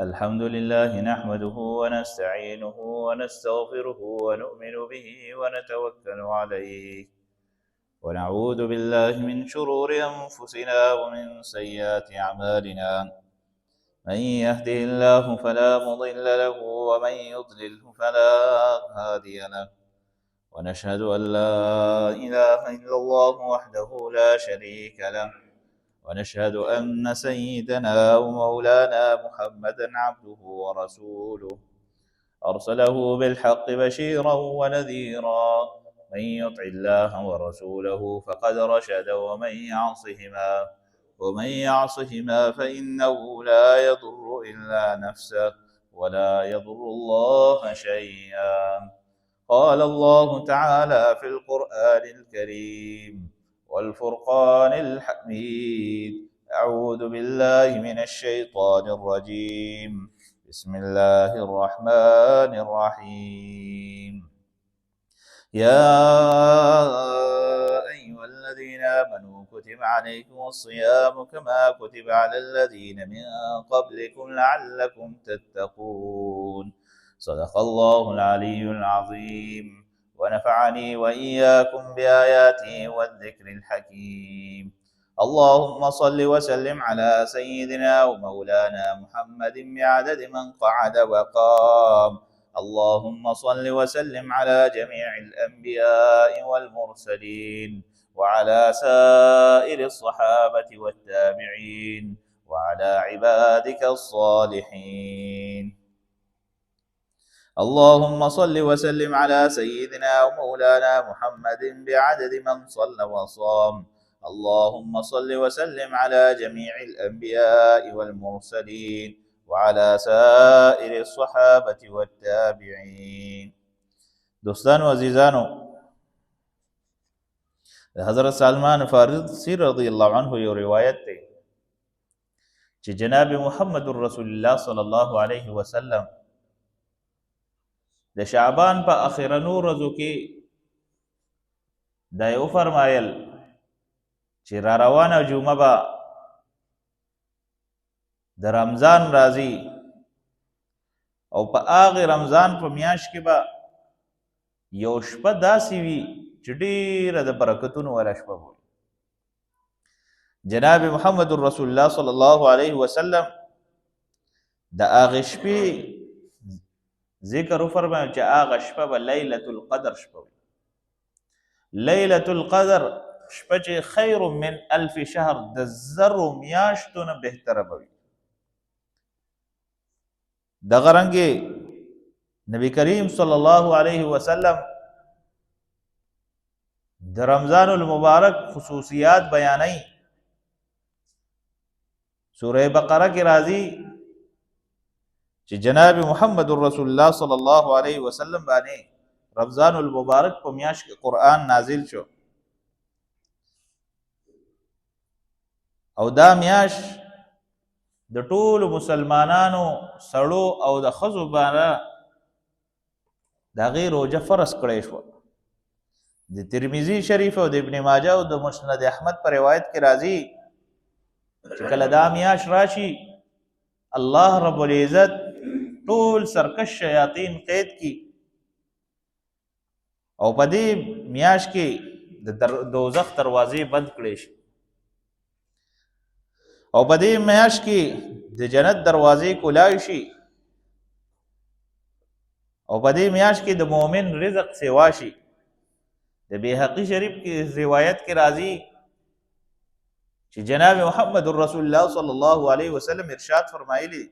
الحمد لله نحمده ونستعينه ونستغفره ونؤمن به ونتوكل عليه ونعوذ بالله من شرور أنفسنا ومن سيئات أعمالنا. من يهده الله فلا مضل له ومن يضلله فلا هادي له، ونشهد أن لا إله إلا الله وحده لا شريك له، ونشهد أن سيدنا ومولانا محمدا عبده ورسوله أرسله بالحق بشيرا ونذيرا. من يطع الله ورسوله فقد رشد، ومن يعصهما فإنه لا يضر إلا نفسه ولا يضر الله شيئا. قال الله تعالى في القرآن الكريم والفرقان الحميد: أعوذ بالله من الشيطان الرجيم، بسم الله الرحمن الرحيم. يا أيها الذين آمنوا كتب عليكم الصيام كما كتب على الذين من قبلكم لعلكم تتقون. صدق الله العلي العظيم، ونفعني وإياكم بآياته والذكر الحكيم. اللهم صل وسلم على سيدنا ومولانا محمد بعدد من قعد وقام. اللهم صل وسلم على جميع الأنبياء والمرسلين وعلى سائر الصحابة والتابعين وعلى عبادك الصالحين. اللهم صل وسلم على سيدنا ومولانا محمد بعدد من صلى وصام. اللهم صل وسلم على جميع الأنبياء والمرسلين وعلى سائر الصحابة والتابعين. دوستان و عزیزانو، حضرت سلمان فارسی رضی اللہ عنہ یو روایت تے چې جناب محمد رسول الله صلی الله علیه وسلم د شعبان په اخرنو ورځو کې دا یو فرمایل چې را روانه جمعه به د رمضان راځي او په هغه رمضان په میاشت کې به یو شپه داسې وي چې ډېره د برکتونو والا شپه وي. جناب محمد رسول الله صلی الله علیه وسلم د هغې شپې ذکر وفرمایل چې هغه شپه به لیلة القدر شپه وي. لیلة القدر شپه چې خیر من الف شهر د زرو میاشتو نه بهتره به وي. دغه رنګې نبی کریم صلی الله علیه وسلم د رمضان المبارک خصوصیات بیانوي. سوره بقره کې راځي چې جناب محمد رسول الله صلی الله علیه وسلم باندې رمضان المبارک په میاشت کې قرآن نازل شو، او دا میاشت د ټولو مسلمانانو سړو او د ښځو باندې د هغې روژه فرض کړی شوه. د ترمذي شریف او د ابن ماجه او د مسند احمد په روایت کې راځي چې کله دا میاشت راشي الله رب العزت ټول سرکش شیاطین قید کی او په دې میاشت کې د دوزخ دروازې بند کړي شي، او په دې میاشت کې د جنت دروازې کولای شي، او په دې میاشت کې د مؤمن رزق سیوا شي. د بیهقی شریف کې روایت کې راځي چې جناب محمد رسول الله صلی الله علیه وسلم ارشاد فرمایلی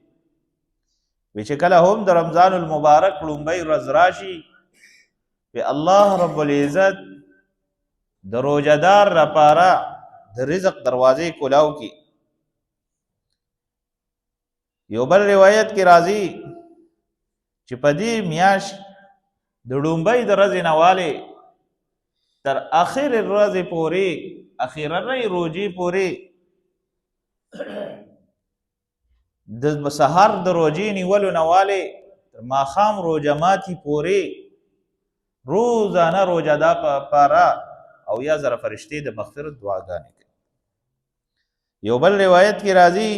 وی چې کله هم د رمضان المبارک لومبۍ ورځ راشي وی الله رب العزت د روژهدار لپاره د رزق دروازې کولاو کی. یو بل روایت کې راځي چې په دې میاشت د لومبۍ د ورځې نه والې تر اخر ورځې پورې اخرنۍ روژې پورې د سحر د روژې نیولو نه والې تر ماښام روژه ماتي پورې روزانه روژهدا پاره او یا زره فرشتې د مغفرت دعاګانې کوي. یو بل روایت کې راځي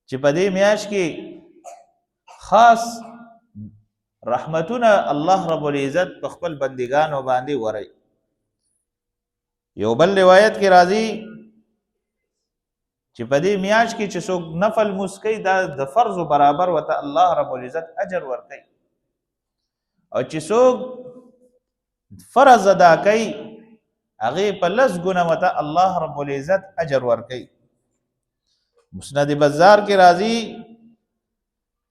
چې په دې میاشت کې خاص رحمتونه الله رب العزت په خپل بندگانو باندې وري. یو بل روایت کې راځي چې په دې میاشت کې چې څوک نفل مسکی دا د فرض برابر وته الله رب العزت اجر ورکړي، او چې څوک فرض ادا کوي هغه په لس ګونه وته الله رب العزت اجر ورکړي. مسند بازار کې راځي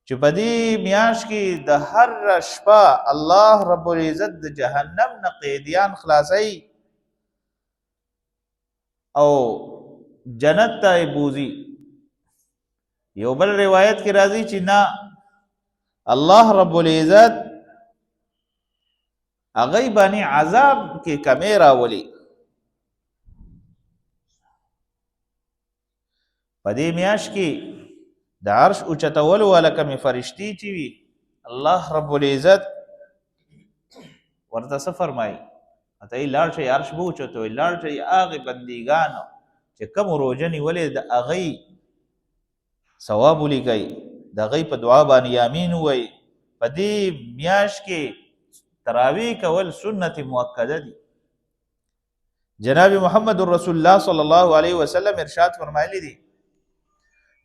چې په دې میاشت کې د هر شپه الله رب العزت د جهنم نه قیدیان خلاصي او جنت ته بوزي. یو بل روایت کې راځي چې نه، الله رب العزت هغه باندې عذاب کې کمی راولي. په دې میاشت کې د عرش اوچتول والا کمی فرشتي چې وي الله رب العزت ورته څه فرمایي؟ ته یې لاړ شئ عرش به اوچتوي، لاړ شئ هغې بندګانو چې کوم روژه نیولې د هغې ثواب ولیکئ، د هغې په دعا باندې یامین ووایي. په دې میاشت کې تراویح کول سنت مؤکده دي. جناب محمد رسول الله صلی الله علیه وسلم ارشاد فرمایلی دي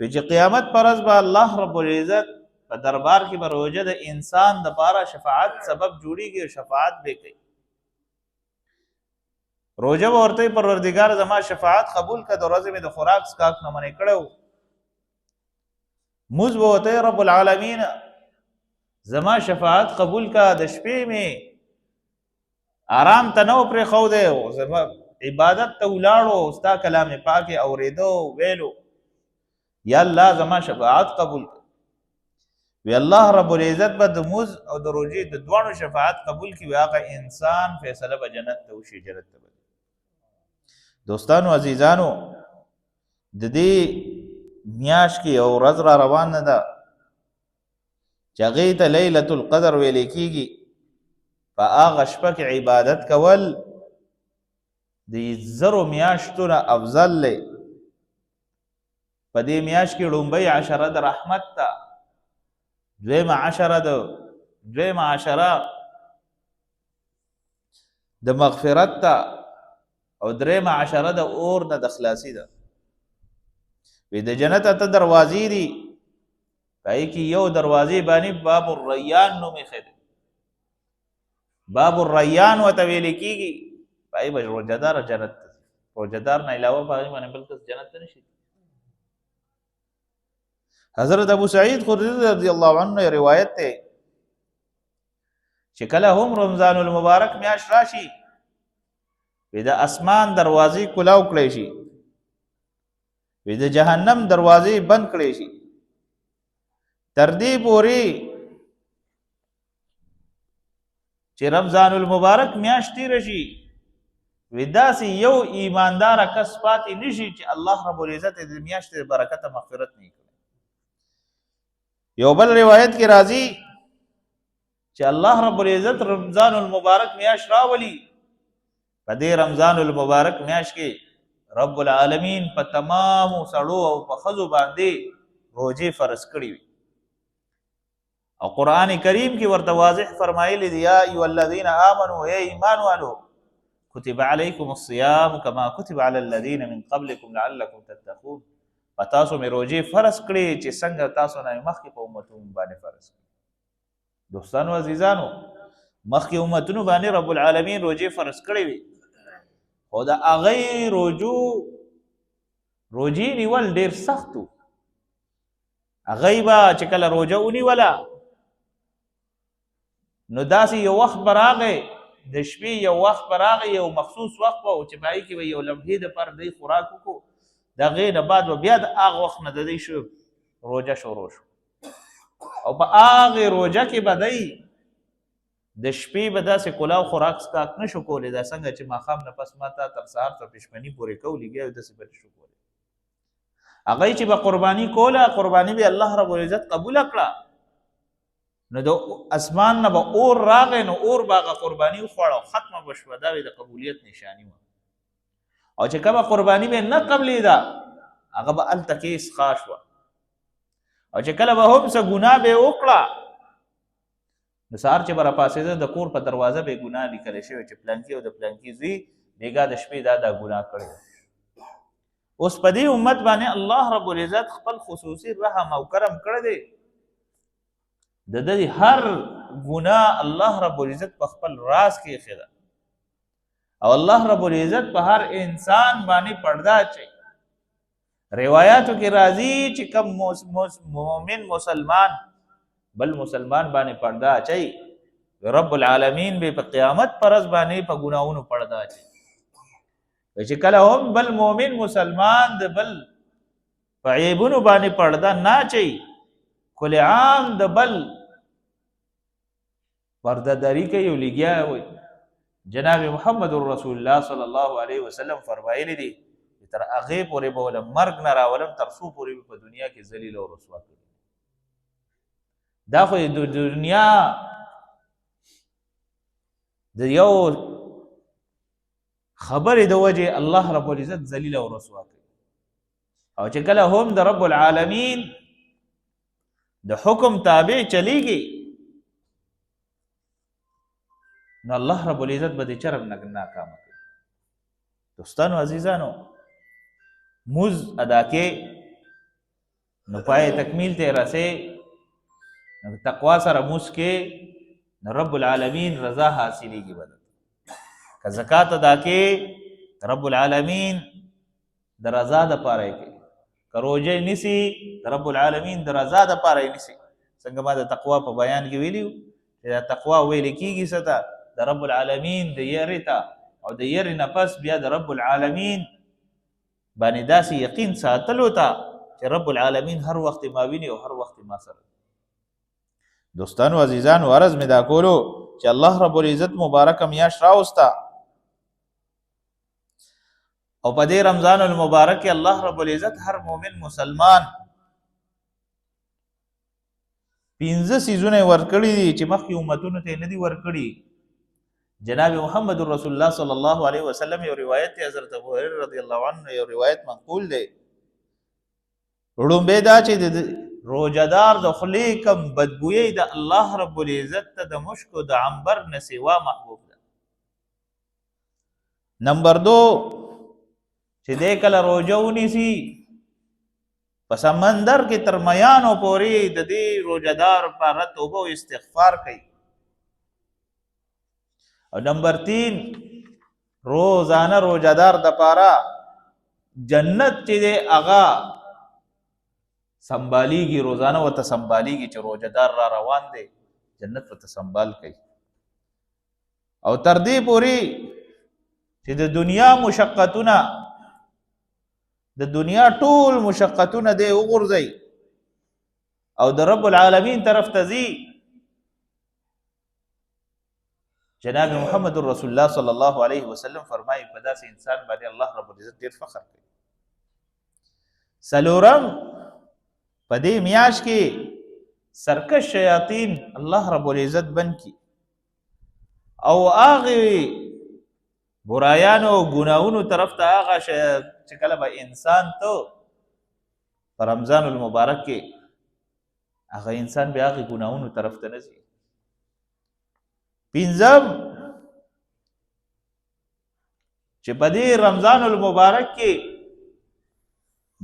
چې قیامت پر ورځ به الله رب العزت په دربار کې به روژه د انسان د پاره شفاعت سبب جوړیږي او شفاعت به کوي. روژه به ورته پروردګار زما شفاعت قبول کړه، د ورځې مې د خوراک څښاک نه منع کړی و. مونځ به ورته رب العالمین زما شفاعت قبول کړه، د شپې مې آرام ته نه و پرېښودی، زما عبادت ته ولاړو، ستا کلام پاک یې اورېده ویلو، یا الله زما شفاعت قبول کړه. وی الله رب العزت به د مونځ او د روژې د دواړو شفاعت قبول کړي، هغه انسان فیصله به جنت ته وشي، جنت ته به. دوستانو عزیزانو، د دې میاشت کې یو ورځ را روانه ده چې هغې ته لیلة القدر ویلی کېږي. په هغه شپه کې عبادت کول د زرو میاشتو نه افضل دی. په دې میاشت کې لومبۍ عشره د رحمت ته، دویمه عشره د مغفرت ته، او دریمه عشره د اور نه د خلاصي ده. وی د جنت اته دروازې دي، په هغې کې یو دروازې باندې باب الریان نوم ایښی دی. باب الریان ورته ویلې کېږي، په هغې به روژهدار جنت ته ځي. روژهدار نه علاوه په هغې باندې بل کس جنت ته نشي. حضرت ابو سعید خدری رضی الله عنه روایت دی چې کله هم رمضان المبارک میاشت راشي، وی د اسمان دروازې کلاو کړی شي، وی د جهنم دروازې بند کړی شي، تر دې پورې چې رمضان المبارک میاشت تېره شي، وی داسې یو ایماندار کس پاتې نشي چې الله رب العزت د میاشتې د برکته مغفرت نه کړي. یو بل روایت کې راځي چې الله رب العزت رمضان المبارک میاشت راولي. په دې رمضان المبارک میاشت کې رب العالمین په تمامو سړو او په ښځو باندې روژې فرض کړي وي، او قرآن کریم کې ورته واضح فرمایلی دی یا ایها الذین آمنوا، ای ایمان والو، کتب علیکم الصیام کما کتب علی الذین من قبلکم لعلکم تتقون. په تاسو مې روژې فرض کړي چې څنګه تاسو نه مخکې په امتونو باندې فرض کړي. دوستانو عزیزانو، مخکې امتونو باندې رب العالمین روژې فرض کړي وي، خو د هغې روژې نیول ډېر سخت و. هغې به چې کله روژه ونیوله نو داسې یو وخت به راغی، د شپې یو وخت به راغی، یو مخصوص وخت به و چې په هغې کې به یو لمحې دپاره دی خوراک وکړو، د هغې نه بعد به بیا د هغه وخت نه د دی روژه شروع شو، او په هغې روژه کې به دی د شپې به داسې کلاو خوراک څښاک نه شو کولی، دا څنګه چې ماښام نه پس ما تا تر سهار تر پېشمني پورې کولی بیا داسې به نه شو کولی. هغې چې به قرباني کوله، قرباني به الله رب العزت قبوله کړه، نو د اسمان نه به اور راغی، نو اور به هغه قرباني وخوړه او ختمه به شوه. دا به د قبولیت نشاني وه. او چې کومه قرباني به نه قبلېده هغه به هلته کې اسخا شوه. او چې کله به هم څه ګناه به وکړه نو سهار چې به راپاڅېده د کور په دروازه به یې ګناه لیکلی شوې چې پلانکي او د پلانکي زوی بېګا د شپې دا ګناه کړی اوس په دې امت باندې الله رب العزت خپل خصوصي رحم او کرم کړی دی د دې هر ګناه الله رب العزت په خپل راز کې ایښې ده او الله رب العزت په هر انسان باندې پرده اچوي روایاتو کې راځي چې کوم مؤمن مسلمان بل مسلمان باندې پرده اچوي رب العالمین به په قیامت پر ورځ باندې په ګناهونو پرده اچوي چې کله هم بل مؤمن مسلمان د بل په عیبونو باندې پرده نه اچوي کل عام د بل پردهداري کوي او لګیا وي جناب محمد رسول الله صلی الله علیه وسلم فرمایلی دي تر هغې پورې به له مرګ نه راولم تر څو پورې په دنیا کې ذلیل او رسوا کړي دا خو د دنیا د یو خبرې د وجې الله رب العزت ذلیل او رسوا کوي او چې کله هم د رب العالمین د حکم تابع چلیږي نو الله رب العزت به د چرم نه ناکامه کوي دوستانو عزیزانو موز ادا کې نو پای تکمیل ته رسې نو تقوا سره موز کې نو رب العالمین رضا حاصلېږي بدل که زکات ادا کې رب العالمین د رضا دپاره یې کوي که روژه نیسي رب العالمین د رضا دپاره یې نیسي څنګه ما د تقوا په بیان کې ویلي چې دا تقوا ویلې کېږي څه ته د رب العالمین د یرې ته او د یرې نه پس بیا د رب العالمین باندې داسې یقین ساتلو ته چې رب العالمین هر وخت ما ویني او هر وخت ما سره دوستانو عزیزانو عرض مې دا کولو چې الله رب العزت مبارکه میاشت راوسته او په دې رمضان المبارک کې الله رب العزت هر مؤمن مسلمان 15 سیزونه ورکړي دي چې مخکې امتونو ته نه دي ورکړي جناب محمد رسول الله صلی الله علیه وسلم یو روایت دی حضرت ابو هريره رضی الله عنه یو روایت منقول دی وړومبه دا چې روزدار د خلی کم بدبویی د الله رب العزت ته د مشک او د عنبر نه سوا محبوب ده نمبر 2 چې دې کله روزه ونیسي په سمندر کې تر میانو پورې د دې روزدار پر توبه او استغفار کوي او نمبر 3 روزانه روزدار د پاره جنت چې دی هغه سنبالیږي روزانه ورته سنبالیږي چې روزدار را روان دی جنت ورته سنبال کوي او تر دې پورې چې د دنیا مشقتونه د دنیا ټول مشقتونه دی وغورځي او د رب العالمین طرف ته ځي جناب محمد رسول الله صلی الله علیه وسلم فرمایي په داسې انسان باندې الله رب العزت ډیر فخر کوي څلورم په دې میاشت کې سرکش شیاطین الله رب العزت بند کی او هغه برایانو ګناہونو طرف ته هغه چې کله به انسان ته په رمضان المبارک کې هغه انسان به هغه ګناہونو طرف ته نه ځي پنځم چې په دې رمضان المبارک کې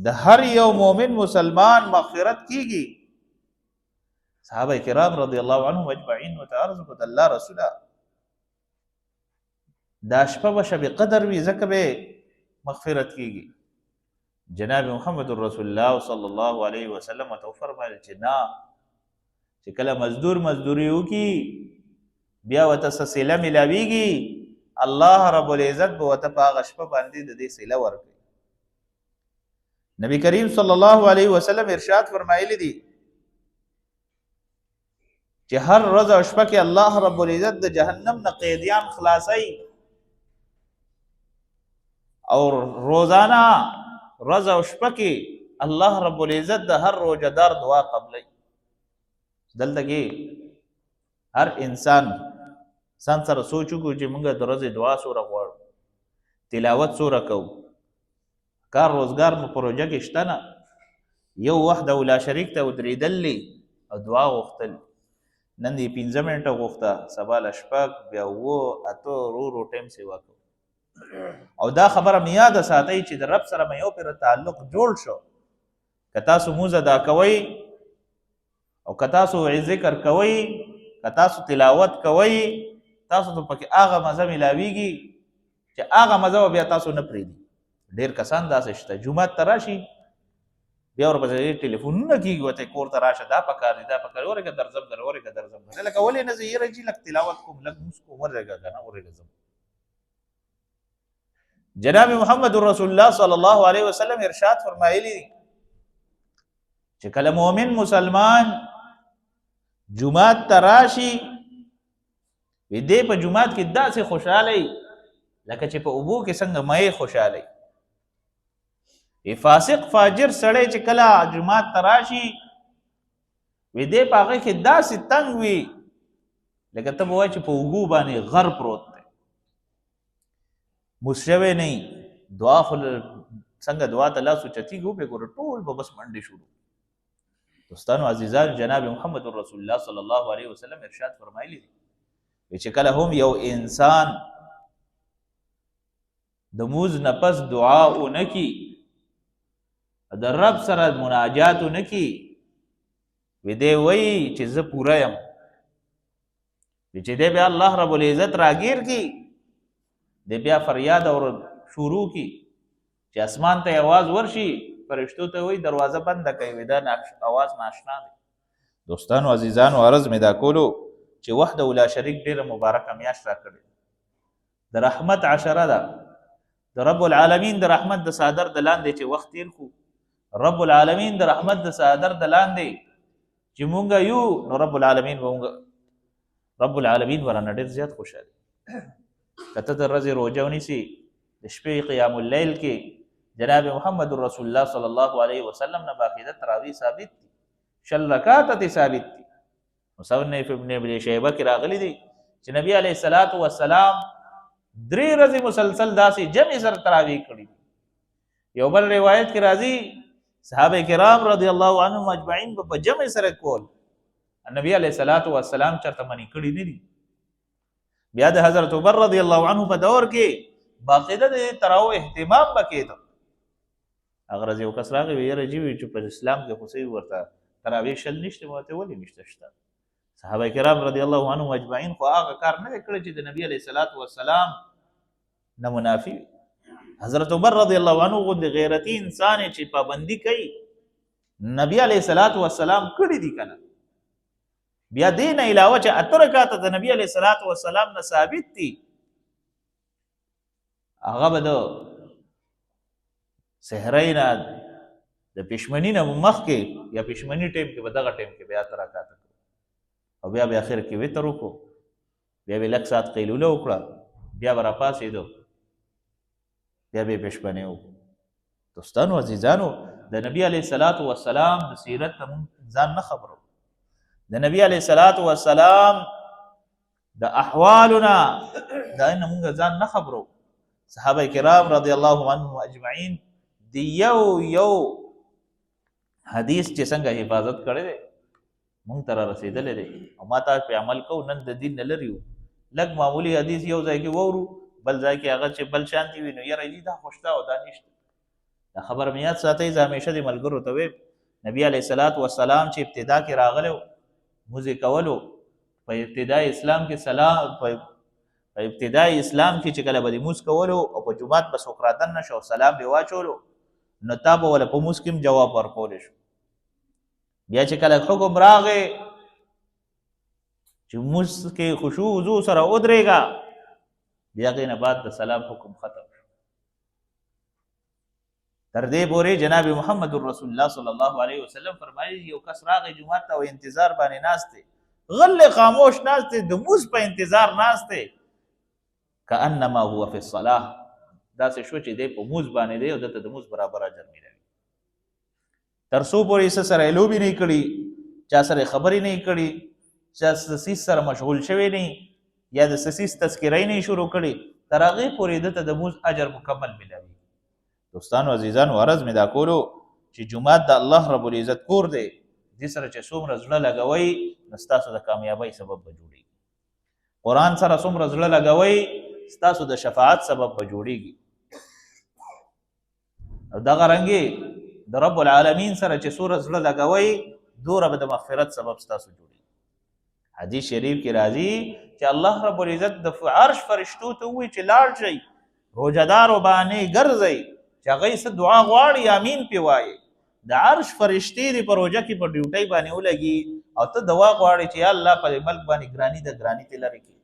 د هر یو مؤمن مسلمان مغفرت کیږي صحابه کرام رضی الله عنهم اجمعین وتعرض قد الله رسوله دا شپه به شب قدر وي ځکه به مغفرت کیږي جناب محمد رسول الله صلی الله علیه وسلم تو فرمایل چې نه چې کله مزدوری وکي بیا وته صله ملاویږي الله رب العزت به وته په هغه شپه باندې د دې صله ورکړي نبی کریم صلی الله علیه وسلم ارشاد فرمایلی دي چې هر ورځ او شپه کې الله رب العزت د جهنم نه قیدیان خلاصي او روزانه ورځ او شپه کې الله رب العزت د هر روزدار دعا قبلي دلته کې هر انسان سره سوچو کو چې موږ د ورځې دعا سوره غواړو تلاوت سوره کوو کار روزګار مو پروژه کې شته نه یو وحده لا شریک ته ودرېدل او دعا غوښتل. نن دې 15 منټه غوښته، سبا له شپږ، بیا 7 8 ورو ټایم سیوا کوو. او دا خبره مې یاده ساتئ چې د رب سره مې یو پرې تعلق جوړ شو. که تاسو مونځ ادا کوئ او که تاسو ذکر کوئ، که تاسو تلاوت کوئ، تاسو ته پکې هغه مزه ملاویږي چې هغه مزه بیا تاسو نه پرېږدي. ډېر کسان داسې شته جومات ته راشي بیا ورپسې ټلیفونونه کېږي ورته کور ته راشه دا پکار دي دا پکار دي ورېږه درځم ورېږه درځم لکه ولې نه زه یېره جي لږ تلاوت کوم لږ مونځ کوم ورېږه که نه ورېږه ځم. جناب محمد رسول الله صلی الله علیه وسلم ارشاد فرمایلی دي چې کله مؤمن مسلمان جمعات ته راشي وي دې په جمعات کې داسې خوشحالی لکه چې په اوبو کې څنګه مې خوشحالی. فاسق فاجر سړی چې کله جمعات ته راشي وي دې په هغه کې داسې تنګ وي لکه ته به وایې چې په اوږو باندې غر پروت دی، موس شوی نه وي. دعا خو څنګه دعا ته لاس اوچتېږي وبې ګوره ټول به بس منډې شروع. دوستانو عزیزان، جناب محمد رسول الله صلی الله علیه وسلم ارشاد فرمایلی دی چې کله هم یو انسان د مونځ نه پس دعا ونه کي، د رب سره مناجات ونه کي، وی دی وایي چې زه پوره یم. چې دی بیا الله رب العزت راګیر کی، دی بیا فریاد اور شروع کی چې اسمان ته آواز ورشي، فرشتو ته وایي دروازه بنده کوي، وی دا آواز ناشنا دی. دوستانو عزیزانو، عرض مې دا کولو چې وحده لا شریک ډېره مبارکه میاشت راکړې، د رحمت عشره ده. د رب العالمین د رحمت د صادر د لاندې چې وخت تیر کړو، رب العالمین د رحمت د صادر د لاندې چې مونږ یو، نو رب العالمین ورانه ډېر زیات خوشاله. که ته د ورځې روژه ونیسي، د شپې قیام اللیل کې جناب محمد رسول الله صلی الله علیه وسلم نه باقاعده تراویح ثابت دي، 20 رکعات ثابت دي. مصنف ابن ابي شيبه کې راغلي دي چې نبی علیه الصلاۃ والسلام 3 ورځې مسلسل داسې جمع سره تراویح کړي. یو بل روایت کې راځي صحابه کرام رضی الله عنهم اجمعین په جمع سره کول، نبی علیه الصلاۃ والسلام چرته منی کړي نه دي. بیا د حضرت عمر رضی الله عنه په دور کې باقاعده د تراویح اهتمام وکړ. هغه ورځ یو کس راغی ویل چې په اسلام کې خو ورته تراویح شل نشته، ماته ولې نشته شته. صحابه کرام رضی الله عنهم اجمعین خو هغه کار نه کړی چې د نبی علیه الصلاۃ والسلام نه منافي. حضرت عمر رضی الله عنه غوندې غیرتی انسان چې پابندي کوي، نبی علیه الصلاۃ والسلام کړي دي کنه. بیا دې نه علاوه چې 8 رکعات د نبی علیه الصلاۃ والسلام نه ثابت دي، هغه به د سحرۍ نه د پښمنۍ نه مخکې یا پښمنۍ ټیم کې به دغه ټیم کې بیا 8 رکعات او بیا به اخر کې وتر وکړو، بیا به لږ ساعت قیلوله وکړه، بیا به راپاڅېدو، بیا به یې پښمنۍ وکړو. دوستانو عزیزانو، د نبی علیه الصلاۃ والسلام د سیرت ته مونږ ځان نه خبرو، د نبی علیه الصلاۃ والسلام د احوالو نه دا نه مونږ ځان نه خبرو. صحابه کرام رضی الله عنهم اجمعین د یو حدیث چې څنګه حفاظت کړی دی مونږ ته را رسېدلی دی او ما تاسو پرې عمل کوو. نن د دین نه لرې یو، لږ معمولي حدیث یو ځای کې واورو، بل ځای کې هغه چې بل شانتي وي، نو یاره دي دا خو شته او دا نشته. دا خبره مې یاد ساتئ، زه همیشه د ملګرو ته وایم نبی علیه الصلاۃ والسلام چې ابتدا کې راغلی و مونځ یې کولو، په ابتدای اسلام کې په ابتدای اسلام کې چې کله به د مونځ کولو او په جومات به څوک راتن نه شو سلام به واچولو، نو تا به وله په مونځ کې هم جواب ورکولی شو. بیا چې کله حکم راغی چې مونځ کې خشوع وضو سره ودرېږه، بیا هغې نه بعد د سلام حکم ختم شو. تر دې پورې جناب محمد رسول الله صلی الله علیه وسلم فرمایي یو کس راغی جومات ته او انتظار باندې ناست دی، غلې خاموش ناست دی، د مونځ په انتظار ناست دی، کانما هو فی الصلاة، داسې شو چې دی په مونځ باندې دی او دته د مونځ برابر اجر میلوي. تر څو پورې څه سره لوبې نه کړي، چا سره خبرې نه کړي، چا سیس سره مشغول شوی نه یا د سیس تذکرې نه شروع کړي، تر هغې پورې دته د مونځ اجر مکمل میلوي. دوستانو عزیزانو، عرض مې دا کولو چې جمعات د الله رب العزت کور دی دې سره چې څومره زړه لګوئ نو ستاسو د کامیابۍ سبب به جوړېږي. قرآن سره څومره زړه لګوئ ستاسو د شفاعت سبب به جوړېږي. او دغه رنګې د رب العالمین سره چې څومره زړه لګوئ دوره به د مغفرت سبب ستاسو جوړېږي. حدیث شریف کې راځي چې الله رب العزت د عرش فرشتو ته ووایي چې لاړ شئ روژهدارو باندې ګرځئ چې هغوی څه دعا غواړي امین پې وایي. د عرش فرشتې دې په روژه کې په ډیوټۍ باندې ولګي او ته دعا غواړې چې یا الله په ملک باندې ګراني ده ګراني ترې لرې کړي.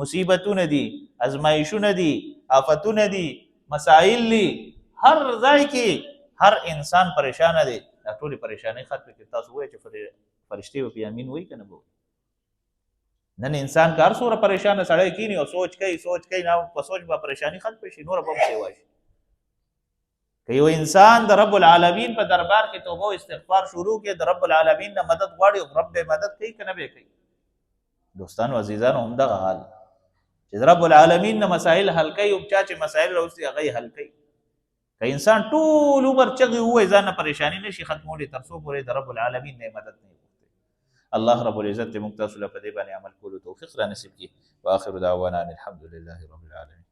مصیبتونه دي، ازمایښونه دي، آفتونه دي، مسائل دي، هر ځای کې هر انسان پریشانه دی. دا ټولې پریشانۍ ختمې کړي. تاسو ووایئ چې فرشتې به پې امین وایي که نه به وایي؟ نن انسان که هر څومره پریشانه سړی کینی او سوچ کوي نو په سوچ به پریشاني ختمه شي، نوره به هم سیوا شي. که یو انسان د رب العالمین په دربار کې توبه او استغفار شروع کړي د رب العالمین نه مدد غواړي او رب به مدد کوي که نه به کوي؟ دوستانو عزیزانو همدغه حال چې د رب العالمین نه مسایل حل کوي او چا چې مسایل راوستي هغه یې حل کوي. که انسان ټول عمر چغې ووایي ځان نه پریشاني نشي ختمولی تر څو پورې د رب العالمین نه مدد نه الله رب العزت موږ تاسو له په دې باندې عمل کولو توفیق را نصیب کړي. واخر دعوانا ان الحمد لله رب العالمین.